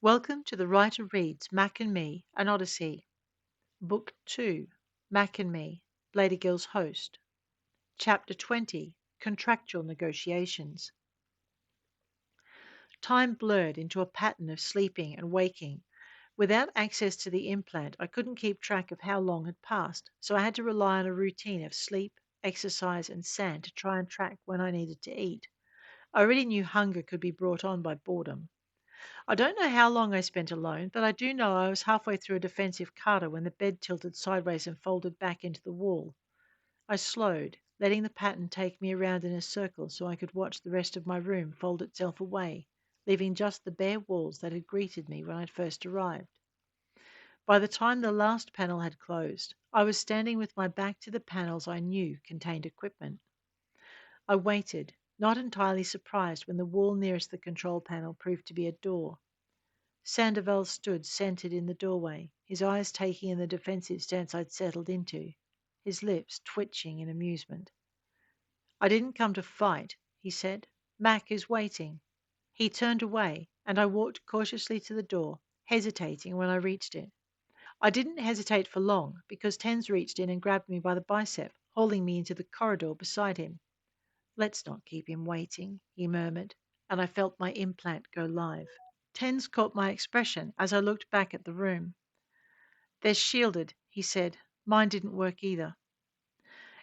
Welcome to the Writer Reads Mack and Me, an Odyssey. Book 2, Mack and Me, Blaedergil's host. Chapter 20, Contractual Negotiations. Time blurred into a pattern of sleeping and waking. Without access to the implant, I couldn't keep track of how long had passed, so I had to rely on a routine of sleep, exercise, and sand to try and track when I needed to eat. I already knew hunger could be brought on by boredom. I don't know how long I spent alone, but I do know I was halfway through a defensive kata when the bed tilted sideways and folded back into the wall. I slowed, letting the pattern take me around in a circle so I could watch the rest of my room fold itself away, leaving just the bare walls that had greeted me when I'd first arrived. By the time the last panel had closed, I was standing with my back to the panels I knew contained equipment. I waited, not entirely surprised when the wall nearest the control panel proved to be a door. Sandoval stood centered in the doorway, his eyes taking in the defensive stance I'd settled into, his lips twitching in amusement. "I didn't come to fight," he said. "Mack is waiting." He turned away, and I walked cautiously to the door, hesitating when I reached it. I didn't hesitate for long, because Tens reached in and grabbed me by the bicep, hauling me into the corridor beside him. "Let's not keep him waiting," he murmured, and I felt my implant go live. Tens caught my expression as I looked back at the room. "They're shielded," he said. "Mine didn't work either."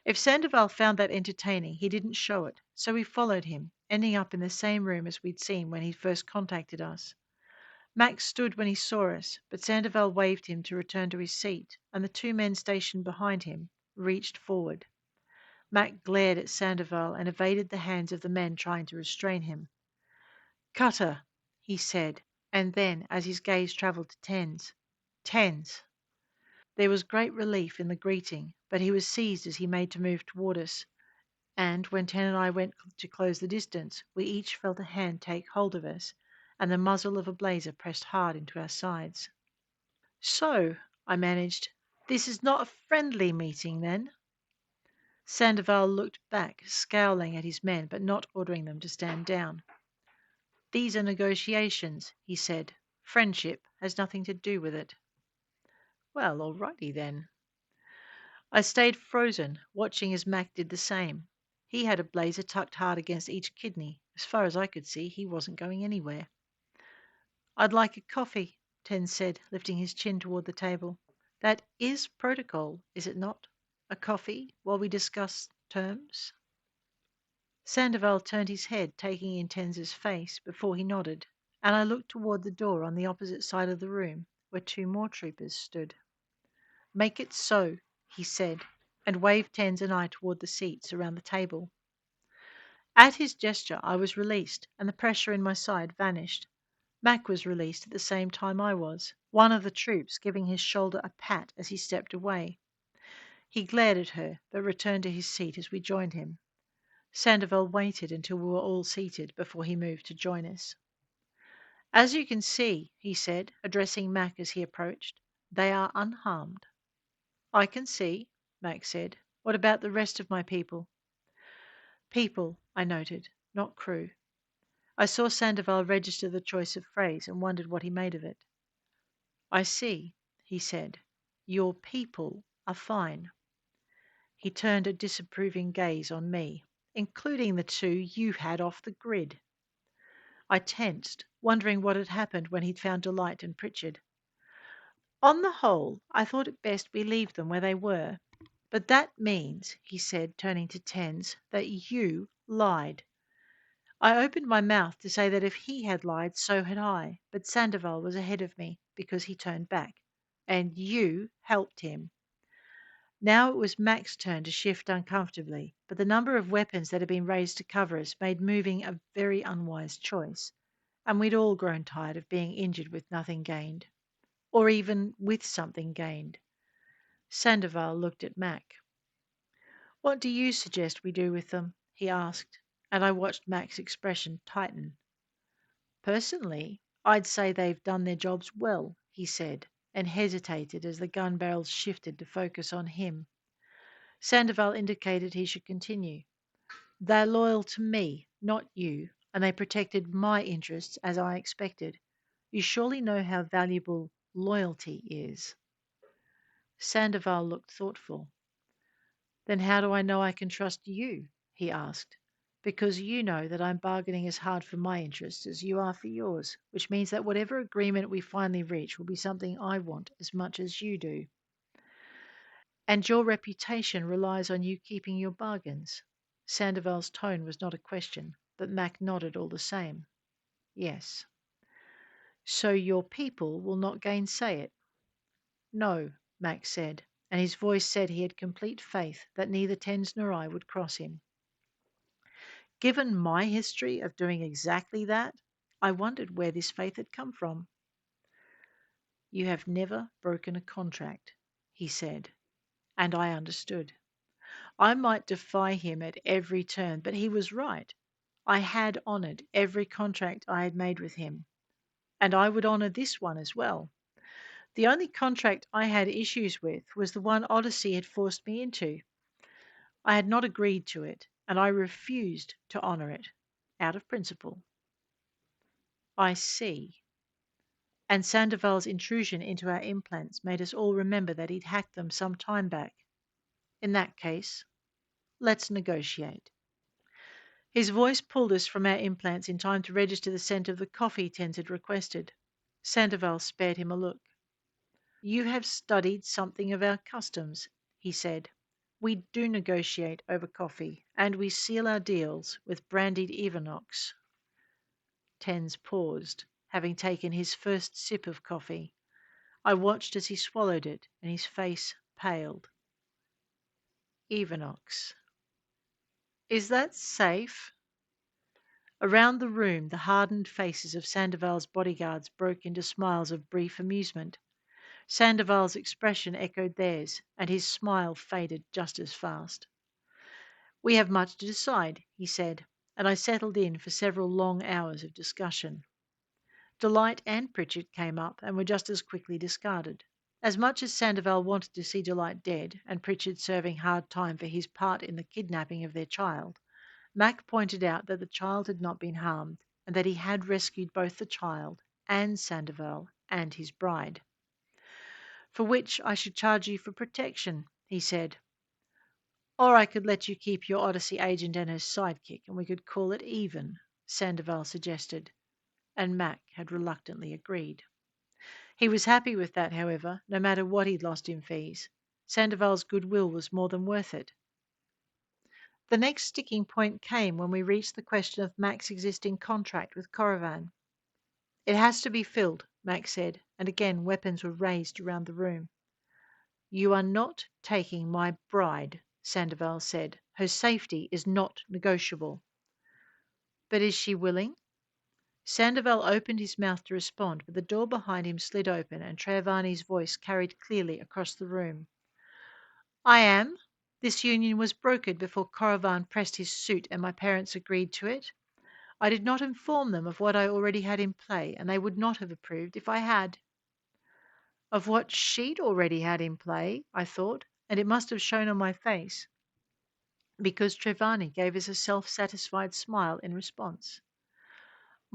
If Sandoval found that entertaining, he didn't show it, so we followed him, ending up in the same room as we'd seen when he first contacted us. Max stood when he saw us, but Sandoval waved him to return to his seat, and the two men stationed behind him reached forward. Mac glared at Sandoval and evaded the hands of the men trying to restrain him. "Cutter," he said, and then, as his gaze travelled to Tens, "Tens." There was great relief in the greeting, but he was seized as he made to move toward us, and when Ten and I went to close the distance, we each felt a hand take hold of us, and the muzzle of a blazer pressed hard into our sides. "So," I managed, "this is not a friendly meeting, then?" Sandoval looked back, scowling at his men, but not ordering them to stand down. "These are negotiations," he said. "Friendship has nothing to do with it." "Well, all righty then." I stayed frozen, watching as Mac did the same. He had a blazer tucked hard against each kidney. As far as I could see, he wasn't going anywhere. "I'd like a coffee," Ten said, lifting his chin toward the table. "That is protocol, is it not? A coffee while we discuss terms?" Sandoval turned his head, taking in Tenz's face, before he nodded, and I looked toward the door on the opposite side of the room, where two more troopers stood. "Make it so," he said, and waved Tenz and I toward the seats around the table. At his gesture, I was released, and the pressure in my side vanished. Mac was released at the same time I was, one of the troops giving his shoulder a pat as he stepped away. He glared at her, but returned to his seat as we joined him. Sandoval waited until we were all seated before he moved to join us. "As you can see," he said, addressing Mac as he approached, "they are unharmed." "I can see," Mac said. "What about the rest of my people?" "People," I noted, "not crew." I saw Sandoval register the choice of phrase and wondered what he made of it. "I see," he said. "Your people are fine." He turned a disapproving gaze on me. "Including the two you had off the grid." I tensed, wondering what had happened when he'd found Delight and Pritchard. "On the whole, I thought it best we leave them where they were. But that means," he said, turning to Tens, "that you lied." I opened my mouth to say that if he had lied, so had I, but Sandoval was ahead of me, because he turned back. "And you helped him." Now it was Mac's turn to shift uncomfortably, but the number of weapons that had been raised to cover us made moving a very unwise choice, and we'd all grown tired of being injured with nothing gained. Or even with something gained. Sandoval looked at Mac. "What do you suggest we do with them?" he asked, and I watched Mac's expression tighten. "Personally, I'd say they've done their jobs well," he said, and hesitated as the gun barrels shifted to focus on him. Sandoval indicated he should continue. "They're loyal to me, not you, and they protected my interests as I expected. You surely know how valuable loyalty is. Sandoval looked thoughtful. Then how do I know I can trust you? He asked. Because you know that I'm bargaining as hard for my interests as you are for yours, which means that whatever agreement we finally reach will be something I want as much as you do. And your reputation relies on you keeping your bargains. Sandoval's tone was not a question, but Mac nodded all the same. Yes. So your people will not gainsay it? No, Mac said, and his voice said he had complete faith that neither Tens nor I would cross him. Given my history of doing exactly that, I wondered where this faith had come from. You have never broken a contract, he said, and I understood. I might defy him at every turn, but he was right. I had honoured every contract I had made with him, and I would honour this one as well. The only contract I had issues with was the one Odyssey had forced me into. I had not agreed to it, and I refused to honour it, out of principle. I see. And Sandoval's intrusion into our implants made us all remember that he'd hacked them some time back. In that case, let's negotiate. His voice pulled us from our implants in time to register the scent of the coffee Tens had requested. Sandoval spared him a look. You have studied something of our customs, he said. We do negotiate over coffee, and we seal our deals with brandied Equinox. Tens paused, having taken his first sip of coffee. I watched as he swallowed it, and his face paled. Equinox. Is that safe? Around the room, the hardened faces of Sandoval's bodyguards broke into smiles of brief amusement. Sandoval's expression echoed theirs, and his smile faded just as fast. We have much to decide, he said, and I settled in for several long hours of discussion. Delight and Pritchard came up and were just as quickly discarded. As much as Sandoval wanted to see Delight dead and Pritchard serving hard time for his part in the kidnapping of their child, Mack pointed out that the child had not been harmed and that he had rescued both the child and Sandoval and his bride. For which I should charge you for protection, he said. Or I could let you keep your Odyssey agent and her sidekick and we could call it even, Sandoval suggested, and Mack had reluctantly agreed. He was happy with that, however, no matter what he'd lost in fees. Sandoval's goodwill was more than worth it. The next sticking point came when we reached the question of Mack's existing contract with Corovan. It has to be filled, Mack said, and again weapons were raised around the room. You are not taking my bride, Sandoval said. Her safety is not negotiable. But is she willing? Sandoval opened his mouth to respond, but the door behind him slid open and Travani's voice carried clearly across the room. I am. This union was brokered before Corovan pressed his suit and my parents agreed to it. I did not inform them of what I already had in play, and they would not have approved if I had. Of what she'd already had in play, I thought, and it must have shown on my face, because Trevani gave us a self-satisfied smile in response.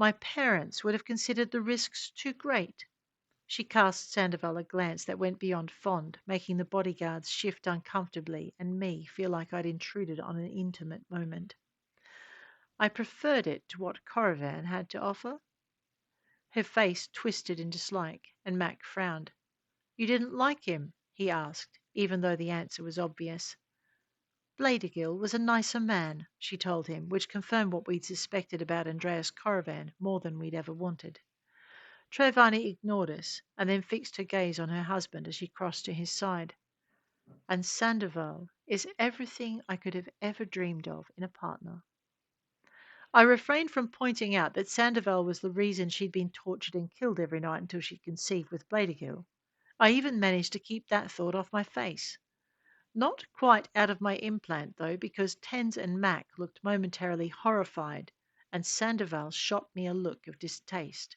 My parents would have considered the risks too great. She cast Sandoval a glance that went beyond fond, making the bodyguards shift uncomfortably and me feel like I'd intruded on an intimate moment. I preferred it to what Corovan had to offer. Her face twisted in dislike, and Mac frowned. You didn't like him? He asked, even though the answer was obvious. Blaedergil was a nicer man, she told him, which confirmed what we'd suspected about Andreas Corovan more than we'd ever wanted. Trevani ignored us and then fixed her gaze on her husband as she crossed to his side. And Sandoval is everything I could have ever dreamed of in a partner. I refrained from pointing out that Sandoval was the reason she'd been tortured and killed every night until she conceived with Blaedergil. I even managed to keep that thought off my face. Not quite out of my implant, though, because Tens and Mac looked momentarily horrified, and Sandoval shot me a look of distaste.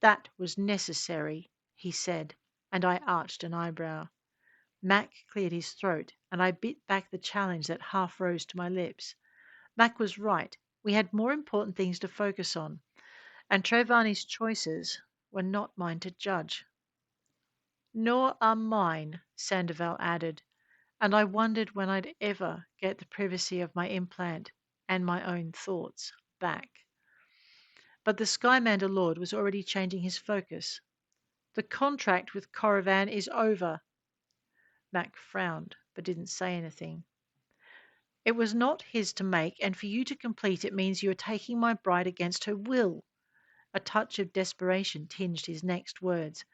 That was necessary, he said, and I arched an eyebrow. Mac cleared his throat, and I bit back the challenge that half rose to my lips. Mac was right. We had more important things to focus on, and Trevani's choices were not mine to judge. Nor are mine, Sandoval added, and I wondered when I'd ever get the privacy of my implant and my own thoughts back. But the Skymander Lord was already changing his focus. The contract with Corovan is over. Mack frowned, but didn't say anything. It was not his to make, and for you to complete it means you are taking my bride against her will. A touch of desperation tinged his next words.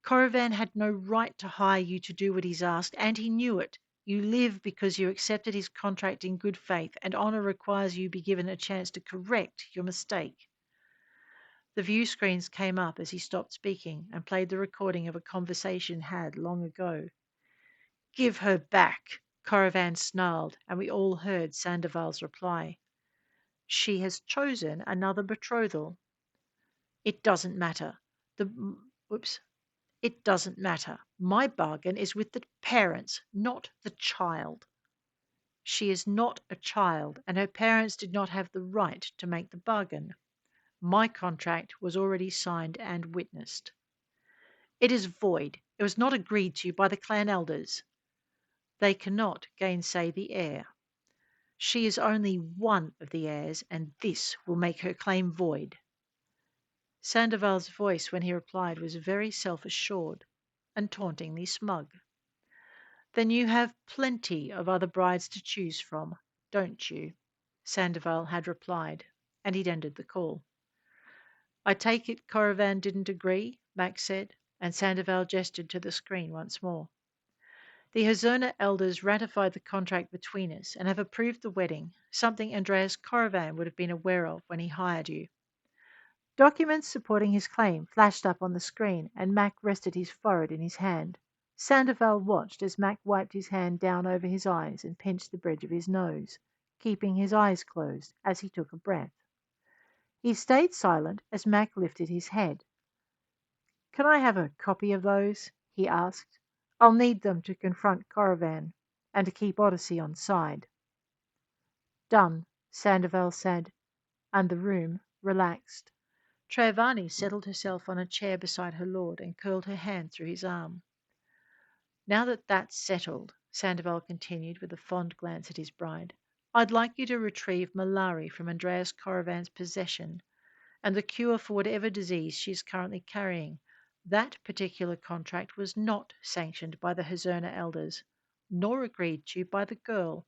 Corovan had no right to hire you to do what he's asked, and he knew it. You live because you accepted his contract in good faith, and honour requires you be given a chance to correct your mistake. The view screens came up as he stopped speaking and played the recording of a conversation had long ago. Give her back, Corovan snarled, and we all heard Sandoval's reply. She has chosen another betrothal. It doesn't matter. The whoops. It doesn't matter. My bargain is with the parents, not the child. She is not a child, and her parents did not have the right to make the bargain. My contract was already signed and witnessed. It is void. It was not agreed to by the clan elders. They cannot gainsay the heir. She is only one of the heirs, and this will make her claim void. Sandoval's voice, when he replied, was very self-assured and tauntingly smug. Then you have plenty of other brides to choose from, don't you? Sandoval had replied, and he'd ended the call. I take it Corovan didn't agree, Mack said, and Sandoval gestured to the screen once more. The Hazurna elders ratified the contract between us and have approved the wedding, something Andreas Corovan would have been aware of when he hired you. Documents supporting his claim flashed up on the screen, and Mack rested his forehead in his hand. Sandoval watched as Mack wiped his hand down over his eyes and pinched the bridge of his nose, keeping his eyes closed as he took a breath. He stayed silent as Mack lifted his head. Can I have a copy of those? He asked. I'll need them to confront Corovan and to keep Odyssey on side. Done, Sandoval said, and the room relaxed. Trayvani settled herself on a chair beside her lord and curled her hand through his arm. Now that that's settled, Sandoval continued with a fond glance at his bride, I'd like you to retrieve Malari from Andreas Corovan's possession and the cure for whatever disease she is currently carrying. That particular contract was not sanctioned by the Hazurna elders, nor agreed to by the girl.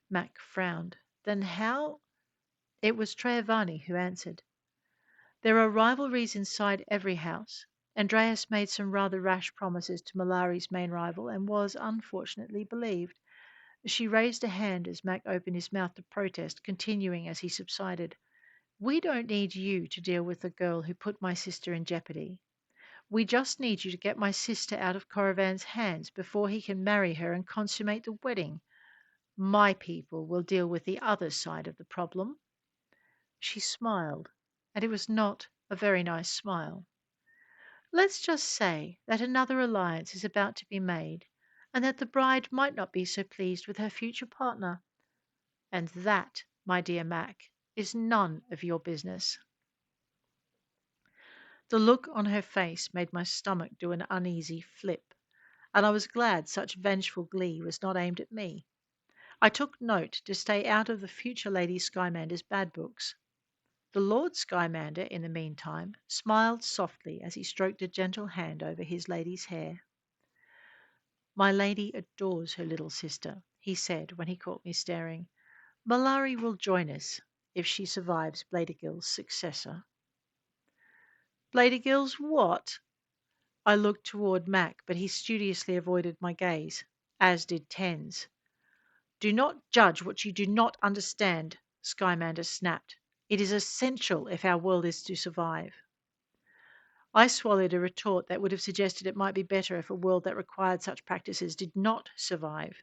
Mack frowned. Then how? It was Trayvani who answered. There are rivalries inside every house. Andreas made some rather rash promises to Malari's main rival and was, unfortunately, believed. She raised a hand as Mack opened his mouth to protest, continuing as he subsided. We don't need you to deal with the girl who put my sister in jeopardy. We just need you to get my sister out of Corovan's hands before he can marry her and consummate the wedding. My people will deal with the other side of the problem. She smiled, and it was not a very nice smile. Let's just say that another alliance is about to be made, and that the bride might not be so pleased with her future partner. And that, my dear Mack, is none of your business. The look on her face made my stomach do an uneasy flip, and I was glad such vengeful glee was not aimed at me. I took note to stay out of the future Lady Skymander's bad books. The Lord Skymander, in the meantime, smiled softly as he stroked a gentle hand over his lady's hair. My lady adores her little sister, he said when he caught me staring. Malari will join us if she survives Blaedergil's successor. Blaedergil's what? I looked toward Mack, but he studiously avoided my gaze, as did Tens. Do not judge what you do not understand, Skymander snapped. It is essential if our world is to survive. I swallowed a retort that would have suggested it might be better if a world that required such practices did not survive.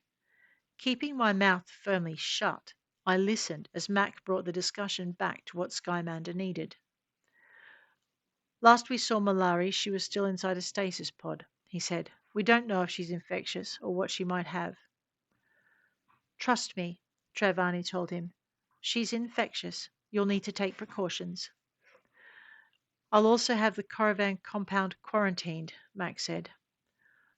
Keeping my mouth firmly shut, I listened as Mack brought the discussion back to what Skymander needed. Last we saw Malari, she was still inside a stasis pod, he said. We don't know if she's infectious or what she might have. Trust me, Trayvani told him. She's infectious. You'll need to take precautions. I'll also have the caravan compound quarantined, Mac said.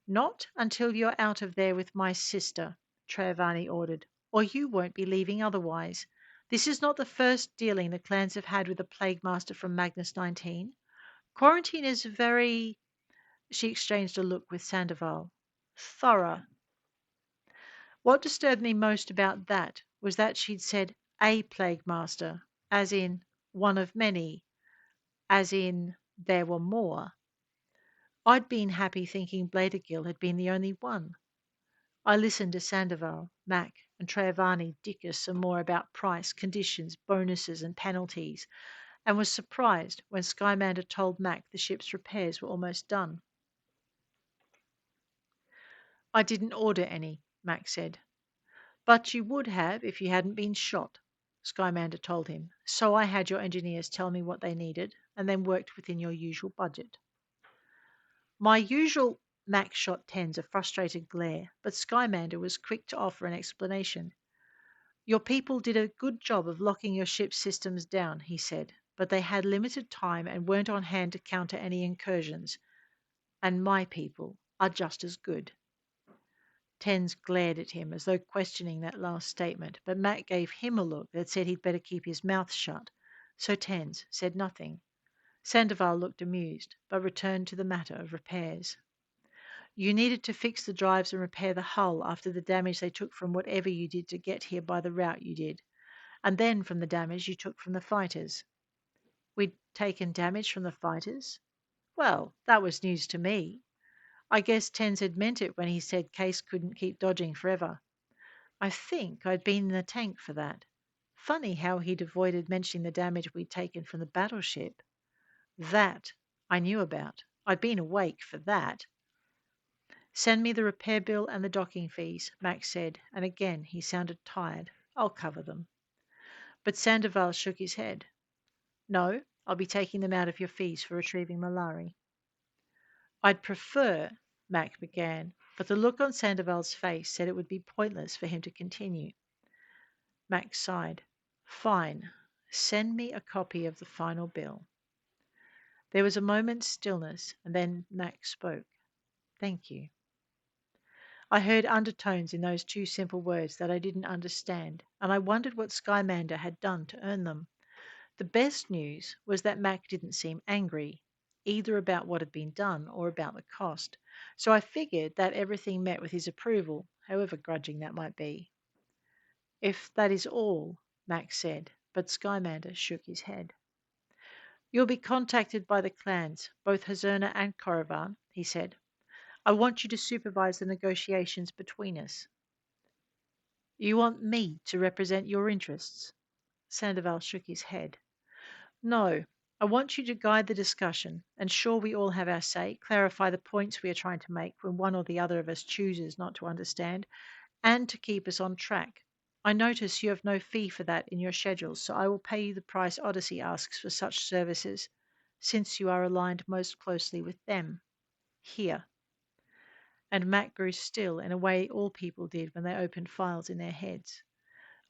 Not until you're out of there with my sister, Travani ordered, or you won't be leaving otherwise. This is not the first dealing the clans have had with a plague master from Magnus 19. Quarantine is very. She exchanged a look with Sandoval. Thorough. What disturbed me most about that was that she'd said a plague master, as in one of many, as in there were more. I'd been happy thinking Blaedergil had been the only one. I listened to Sandoval, Mack, and Travani dicker some more about price, conditions, bonuses, and penalties, and was surprised when Skymander told Mack the ship's repairs were almost done. I didn't order any, Mack said. But you would have if you hadn't been shot, Skymander told him. So I had your engineers tell me what they needed, and then worked within your usual budget. My usual Mac shot tens a frustrated glare, but Skymander was quick to offer an explanation. Your people did a good job of locking your ship's systems down, he said, but they had limited time and weren't on hand to counter any incursions. And my people are just as good. Tens glared at him as though questioning that last statement, but Matt gave him a look that said he'd better keep his mouth shut. So Tens said nothing. Sandoval looked amused, but returned to the matter of repairs. You needed to fix the drives and repair the hull after the damage they took from whatever you did to get here by the route you did, and then from the damage you took from the fighters. We'd taken damage from the fighters? Well, that was news to me. I guess Tens had meant it when he said Case couldn't keep dodging forever. I think I'd been in the tank for that. Funny how he'd avoided mentioning the damage we'd taken from the battleship. That I knew about. I'd been awake for that. Send me the repair bill and the docking fees, Max said, and again he sounded tired. I'll cover them. But Sandoval shook his head. No, I'll be taking them out of your fees for retrieving Malari. I'd prefer, Mac began, but the look on Sandoval's face said it would be pointless for him to continue. Max sighed. Fine. Send me a copy of the final bill. There was a moment's stillness, and then Max spoke. Thank you. I heard undertones in those two simple words that I didn't understand, and I wondered what Skymander had done to earn them. The best news was that Mac didn't seem angry, either about what had been done or about the cost, so I figured that everything met with his approval, however grudging that might be. If that is all, Max said, but Skymander shook his head. You'll be contacted by the clans, both Hazurna and Korriban, he said. I want you to supervise the negotiations between us. You want me to represent your interests? Sandoval shook his head. No, I want you to guide the discussion, ensure we all have our say, clarify the points we are trying to make when one or the other of us chooses not to understand, and to keep us on track. I notice you have no fee for that in your schedules, so I will pay you the price Odyssey asks for such services, since you are aligned most closely with them. Here. And Matt grew still in a way all people did when they opened files in their heads.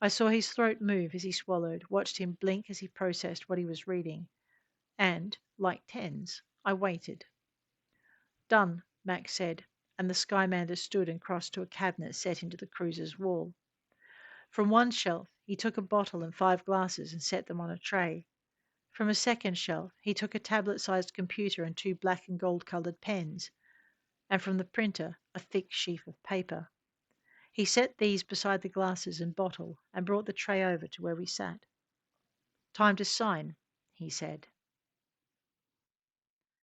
I saw his throat move as he swallowed, watched him blink as he processed what he was reading, and, like Tens, I waited. Done, Max said, and the Skymander stood and crossed to a cabinet set into the cruiser's wall. From one shelf, he took a bottle and 5 glasses and set them on a tray. From a second shelf, he took a tablet-sized computer and 2 black and gold-coloured pens, and from the printer, a thick sheaf of paper. He set these beside the glasses and bottle and brought the tray over to where we sat. Time to sign, he said.